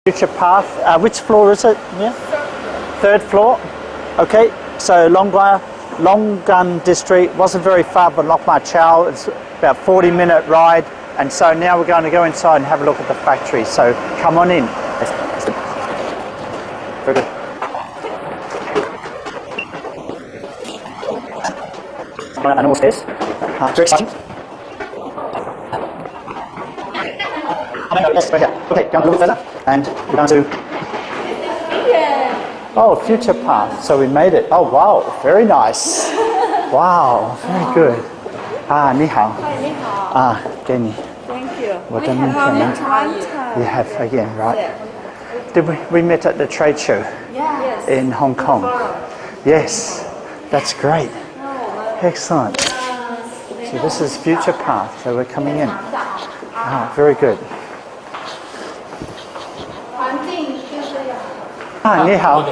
FuturePath. Which floor is it? Yeah. Third floor. Okay. So Longgun District wasn't very far from Lok Ma Chau. It's about 40-minute ride. And so now we're going to go inside and have a look at the factory. So come on in. Very good. And all stairs. Very exciting. Yes, right here. Okay, go a little further. And we're going to... Oh, FuturePath. So we made it. Oh, wow. Very nice. Wow. Very good. 你好. Hi, 给你. Thank you. We have You have again, right? Did we met at the trade show? Yes. In Hong Kong. Yes. That's great. Excellent. So this is FuturePath. So we're coming in. Very good. 你好。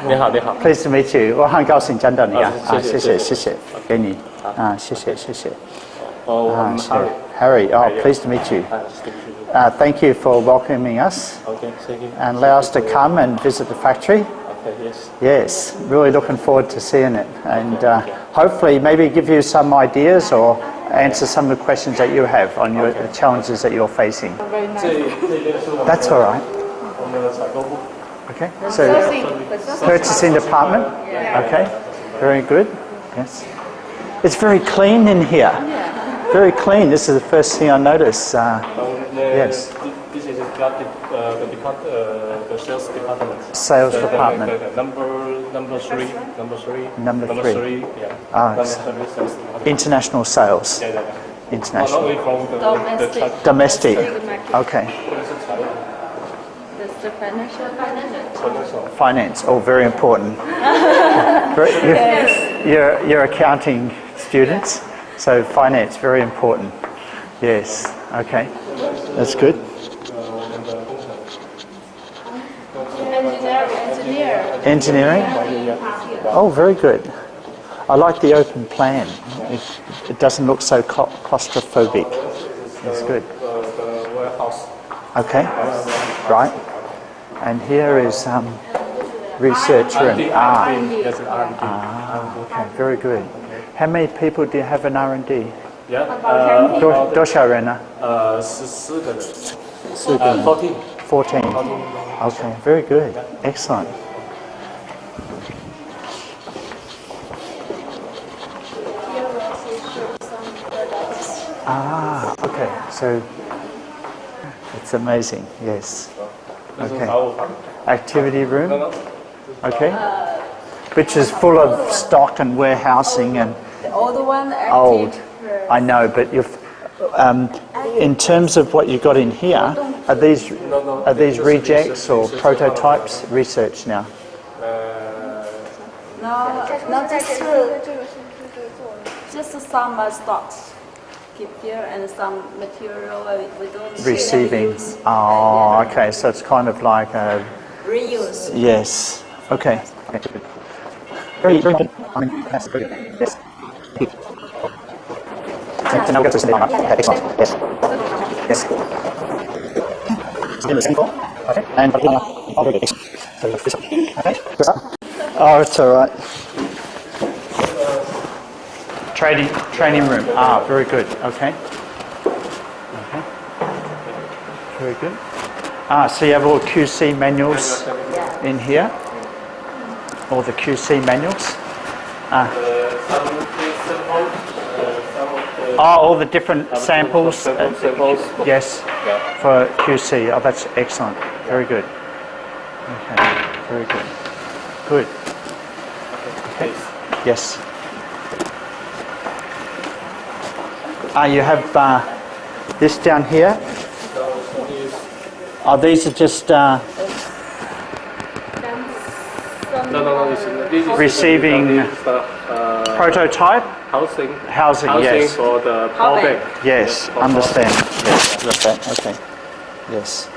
你好，你好。 Pleased to meet you. 我很高兴见到你啊。谢谢，谢谢，给你。谢谢，谢谢。Harry. Oh, pleased to meet you. Thank you for welcoming us. Okay, thank you. And allow us to come and visit the factory. Okay, yes. Yes, really looking forward to seeing it, and hopefully maybe give you some ideas or answer some of the questions that you have on your the challenges that you're facing. Very nice. That's all right. Okay, so purchasing department. Okay, very good. Yes, it's very clean in here. Very clean. This is the first thing I noticed. Yes. This is the sales department. Sales department. Number three. Number three. Yeah. International sales. Yeah. International. Not only from the Domestic. Okay. That's the financial. Finance. Oh, very important. You're accounting students, so finance very important. Yes. Okay. That's good. Engineering. Oh, very good. I like the open plan. It doesn't look so claustrophobic. That's good. the warehouse. Okay. Right. And here is research room. Yes, R&D. Okay. Very good. How many people do you have in R&D? Yeah. 多少人呢14个人。4个人。 14. 14. Okay. Very good. Excellent. Okay. So it's amazing. Yes. Okay. Activity room. Okay. Which is full of stock and warehousing and The old one. old. I know, but you've, in terms of what you got in here, are these rejects or prototypes? Research now. No, just some stocks keep here and some material we don't Receiving. use. Oh, okay. So it's kind of like a Reuse. yes. Okay. Very good. I mean, that's very good. Yes. So now we go to the second one. Okay, excellent. Yes. Yes. Still the same floor. Okay. And oh, very good. So this up. Okay. This up. Oh, it's all right. Training room. Very good. Okay. Okay. Very good. So you have all QC manuals in here. All the QC manuals. All the different samples. Yes. For QC. Oh, that's excellent. Very good. Okay. Very good. Good. Okay. Yes. You have this down here. Oh, these are just No. This is receiving prototype housing. Yes. For the power bank. Yes. Understand. Yes. Understand. Okay. Yes.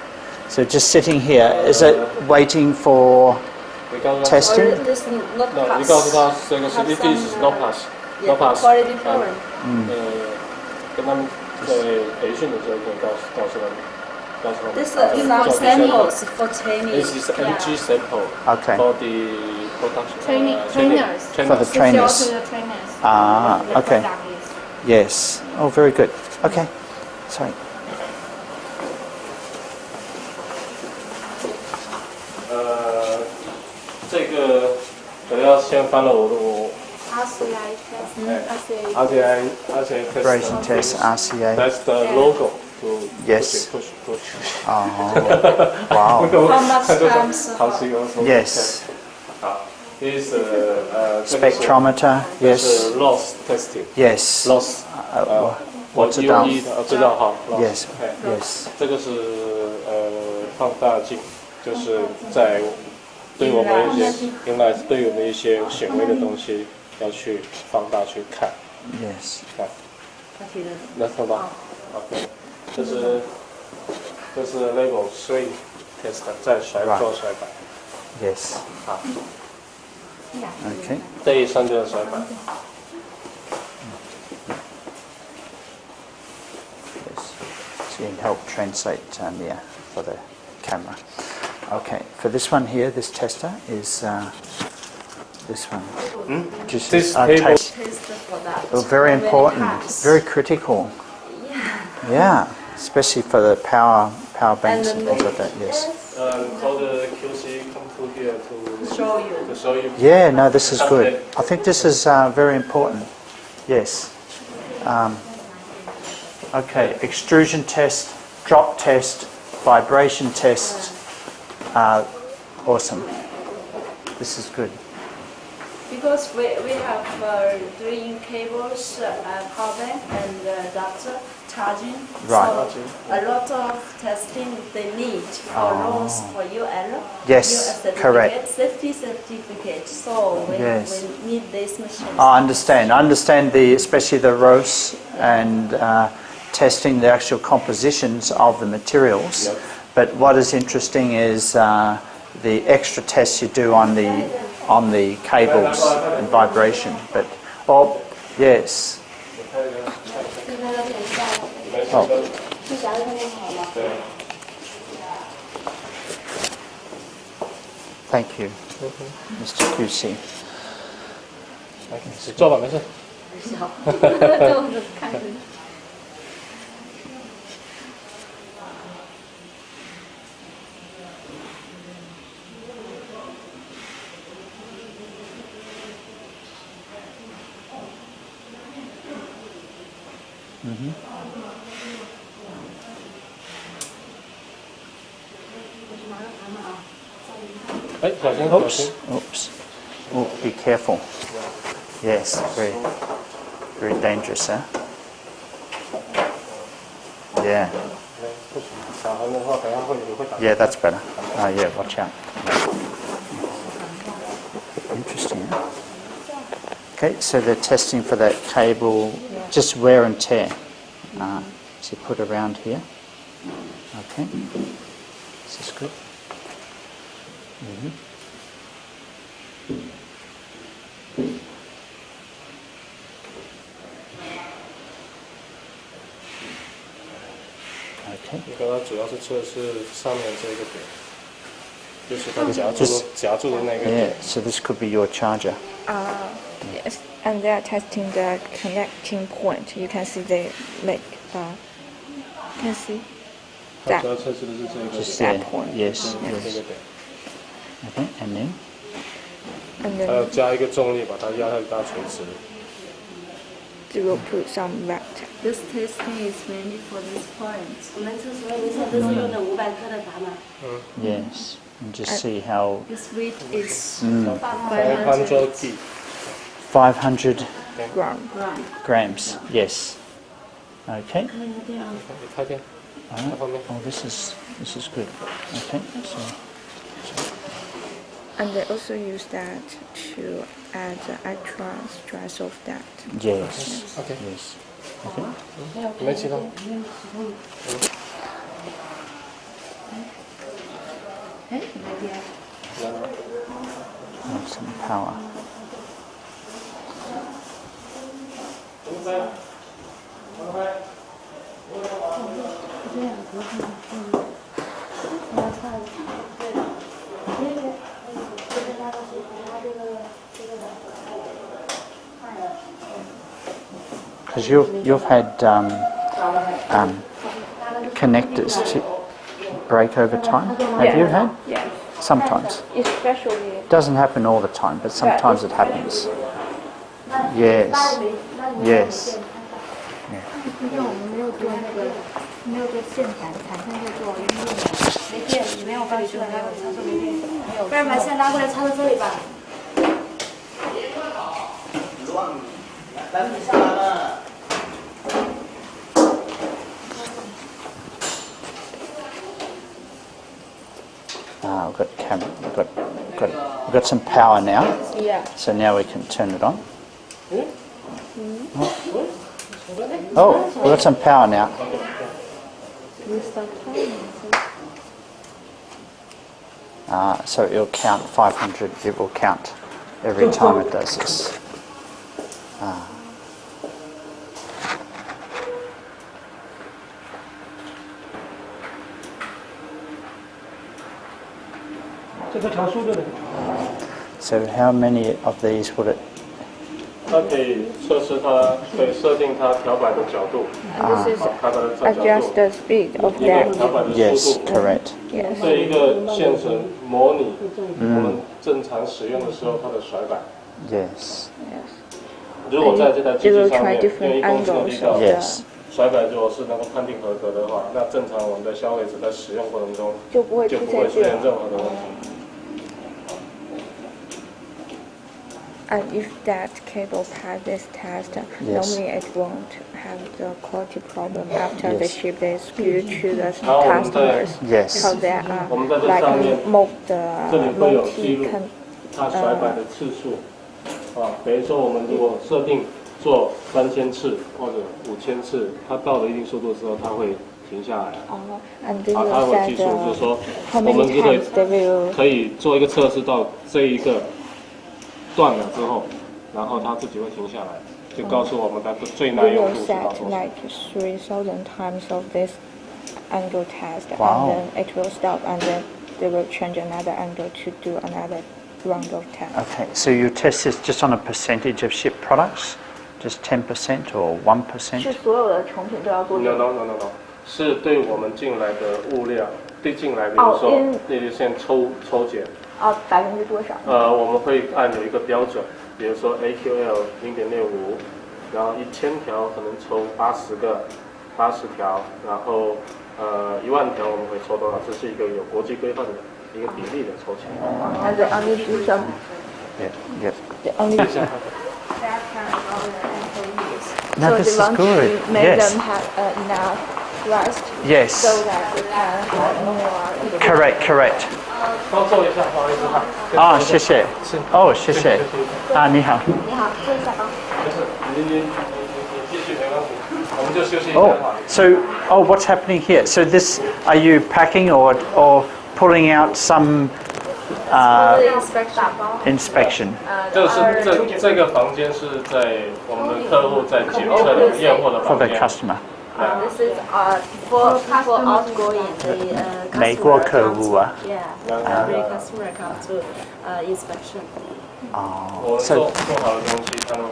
So just sitting here. Is it waiting for testing? This not No, pass. because this is not pass. Not pass. Quality problem. 跟他们在培训的时候可以告诉他们。This is some samples for training. This is MG sample Okay. for the production. Trainers. For the trainers. To the trainers. Ah, The okay. product is. Yes. Oh, very good. Okay. Sorry. 这个可能要先翻了我 RCI test. RCA Vibration test, RCA. That's the logo to Yes. push. Oh, wow. How much times? How see also. Yes. 好 ，this Spectrometer. 这 Yes. 是 loss testing。 Yes. loss 我知道。 知道哈。Yes. OK Yes. 这个是放大镜，就是在对我们一些原来对我们一些显微的东西要去放大去看。 Yes. 看，能看到 ？OK， 这是 level 3 test 在做甩板。Yes. 好， Okay. 这一上就是甩板。 Yes. So you can help translate Mia for the camera. Okay. For this one here, this tester is this one. Just This table- taste. Taste for that. Oh, very How many important. times? Very critical. Yeah. Especially for the power banks and things like that. Yes. Call the QC come to here to Show you. show you. Yeah, no, this is good. I think this is very important. Yes. Okay, extrusion test, drop test, vibration test. Awesome. This is good. Because we have 3 cables, power bank and adapter charging. Right. So a lot of testing they need for rules for UL. Yes, UL certificate, correct. Safety certificate. So Yes. we need this machine. I understand. I understand especially the ROS and testing the actual compositions of the materials. Yep. But what is interesting is the extra tests you do on the cables and vibration. But yes. Oh. Thank you, Mr. QC. 你坐吧，没事。哎，小心，小 Oops. 心。 Oops. Oh, be careful. Yes, very dangerous, huh? Yeah. 不行，小横的话，等下会打。 Yeah, that's better. Yeah, watch out. Interesting. Huh? Okay, so they're testing for that cable, just wear and tear. So put around here. Okay. This is good. Okay. 你刚刚主要是测试上面这个点，就是它夹住的那个 Yeah, 点。 so this could be your charger. Yes, and they are testing the connecting point. You can see they make, can see 它 that. 主要测试的是这个 Just 点 there. That point. Yes, 这 yes. 个点， Okay, and then? And 还要 then 加一个重力把它压到垂直。 they will put some vector. This testing is mainly for this point. 我们测所有的测都是用的500克的砝码。 Yes. And just see how This weight is 500 G。 500 Ground. gram. grams. Yes. Okay. 你开电，开方面。 Oh, this is good. Okay. So And they also use that to add the extra stress of that. yes. OK， Yes. Okay. 没启动。 Oh, some power. Because you've had connectors to break over time. Have you had? Yes. Sometimes. Especially. It doesn't happen all the time, but sometimes it happens. Yes. Yes. 因为我们没有做那个，没有做线材，产生就做音乐的。没电，你没有把线拉过来，插座没电，没有。不然把线拉过来插到这里吧。We've got camera. We've got some power now. Yeah. So now we can turn it on. Oh, we've got some power now. So it'll count 500. It will count every time it does this. Ah. 这个调速的呢？ So how many of these would it? 它可以测试它，可以设定它调摆的角度， And this is 它的角 adjust 度， the speed of 一个 that. 调摆的 Yes, 速度。 correct. Yes. 这一个线程模拟我们正常使用的时候它的甩摆。 Yes. Yes. 如果在这台机 They will 器上 try 面用 different 1公斤的力 angles 道 of Yes. the. 甩摆如果是能够判定合格的话，那正常我们的消费者在使用过程中就不会出现这种。任何的问题。 And if that cable pass this test, normally it won't have the quality problem after the Yes. ship dispute to the 然后我们在 customers. Yes. Because they are 我们在这 like 上面 这里会有记 multi 录它甩摆的次数比如说我们如果设定做3000次或者5000次，它到了一定速度之后，它会停下来。and they 它 will 会 set 计数，就是说 how 我们 many 就可以 times they will 可以做一个测试到这一个断了之后，然后它自己会停下来，就告诉我们它的最耐 we 用 will 度是到 set 多少。 like 3,000 times of this angle test, Wow. and then it will stop, and then they will change another angle to do another round of test. Okay, so you test this just on a percentage of shipped products? Just 10% or 1%? 是所有的成品都要做这 No 个。 no no no no， 是对我们进来的物料，对进来比如说利率线抽检。%多少？我们会按有一个标准，比如说 AQL 0.65，然后1000条可能抽80条，然后10000条我们会抽多少？这是一个有国际规范的一个比例的抽签。And they only do some. Yeah, yeah. They only. No, So this they is want good. to make Yes. them have enough rest Yes. so that they can have more. Correct. 帮坐一下，不好意思哈。啊，谢谢。哦，谢谢。啊，你好。你好，坐一下啊。没事，你继续没关系，我们就休息一下 Oh, 哈。 so what's happening here? So this, are you packing or pulling out some inspection? 这个房间是在我们的客户在检测的验货的 For 房 the 间。 customer. This is for outgoing the 美国客户啊。 Yeah, every customer comes to inspection. 哦我们 ，so 做好的东西，他们